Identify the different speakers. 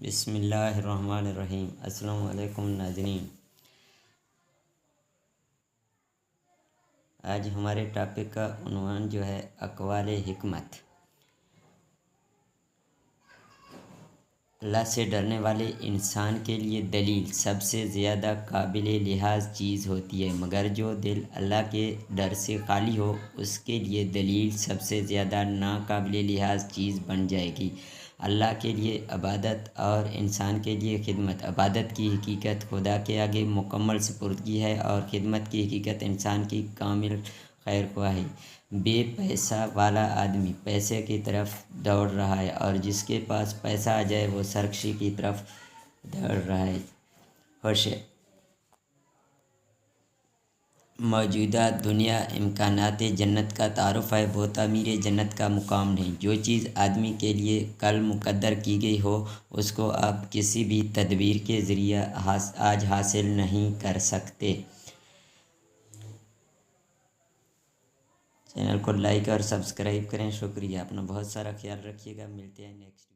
Speaker 1: बिस्मिल्लाहिर्रहमानिर्रहीम। अस्सलामु अलैकुम नाज़रीन। आज हमारे टॉपिक का उन्वान जो है अक़वाले हिकमत। अल्लाह से डरने वाले इंसान के लिए दलील सबसे ज़्यादा काबिल लिहाज चीज़ होती है, मगर जो दिल अल्लाह के डर से खाली हो उसके लिए दलील सबसे ज़्यादा नाकाबिल लिहाज चीज़ बन जाएगी। अल्लाह के लिए इबादत और इंसान के लिए खिदमत। इबादत की हकीकत खुदा के आगे मुकम्मल सुपुर्दगी है और खिदमत की हकीकत इंसान की कामिल खैर ख्वाही। बेपैसा वाला आदमी पैसे की तरफ दौड़ रहा है और जिसके पास पैसा आ जाए वो सरकशी की तरफ दौड़ रहा है। होशियार मौजूदा दुनिया इम्कानात जन्नत का तारुफ़ है, वो तामीर जन्नत का मुकाम नहीं। जो चीज़ आदमी के लिए कल मुक़द्दर की गई हो उसको आप किसी भी तदबीर के ज़रिए आज हासिल नहीं कर सकते। चैनल को लाइक और सब्सक्राइब करें। शुक्रिया। अपना बहुत सारा ख्याल रखिएगा। मिलते हैं नेक्स्ट।